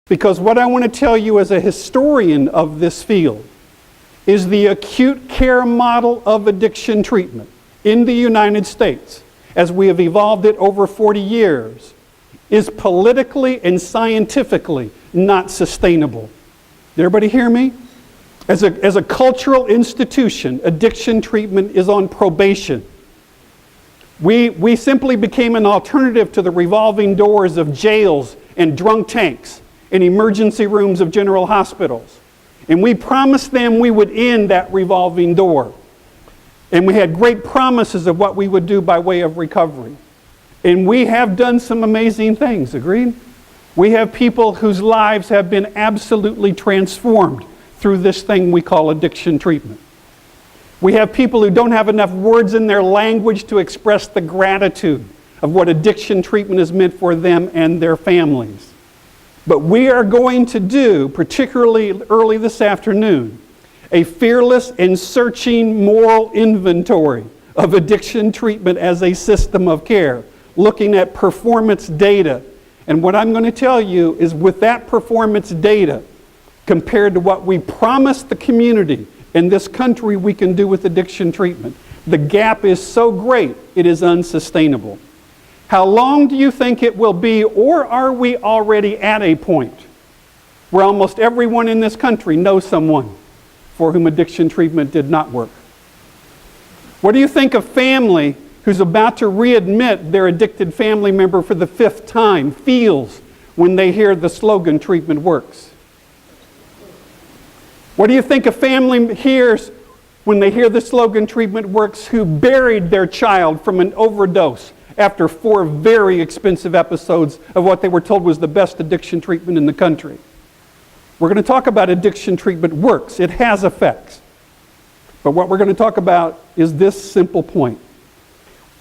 Because what I want to tell you as a historian of this field is the acute care model of addiction treatment in the United States, as we have evolved it over 40 years, is politically and scientifically not sustainable. Did everybody hear me? As a cultural institution, addiction treatment is on probation. We simply became an alternative to the revolving doors of jails and drunk tanks and emergency rooms of general hospitals. And we promised them we would end that revolving door. And we had great promises of what we would do by way of recovery. And we have done some amazing things, agreed? We have people whose lives have been absolutely transformed through this thing we call addiction treatment. We have people who don't have enough words in their language to express the gratitude of what addiction treatment has meant for them and their families. But we are going to do, particularly early this afternoon, a fearless and searching moral inventory of addiction treatment as a system of care, looking at performance data. And what I'm going to tell you is with that performance data, compared to what we promised the community in this country we can do with addiction treatment, the gap is so great, it is unsustainable. How long do you think it will be, or are we already at a point where almost everyone in this country knows someone for whom addiction treatment did not work? What do you think a family who's about to readmit their addicted family member for the 5th time feels when they hear the slogan, treatment works? What do you think a family hears when they hear the slogan, treatment works, who buried their child from an overdose after 4 very expensive episodes of what they were told was the best addiction treatment in the country? We're going to talk about addiction treatment works. It has effects. But what we're going to talk about is this simple point.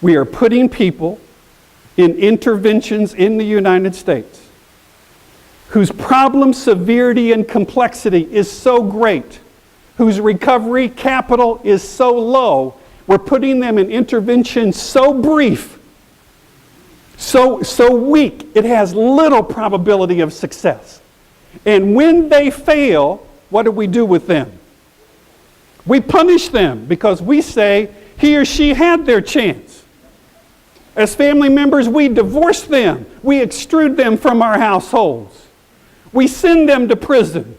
We are putting people in interventions in the United States whose problem severity and complexity is so great, whose recovery capital is so low, we're putting them in interventions so brief, so weak, it has little probability of success. And when they fail, what do we do with them? We punish them because we say he or she had their chance. As family members, we divorce them. We extrude them from our households. We send them to prison.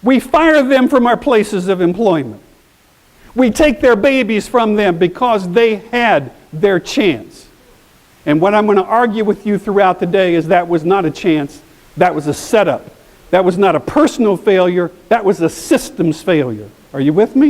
We fire them from our places of employment. We take their babies from them because they had their chance. And what I'm going to argue with you throughout the day is that was not a chance. That was a setup. That was not a personal failure. That was a systems failure. Are you with me?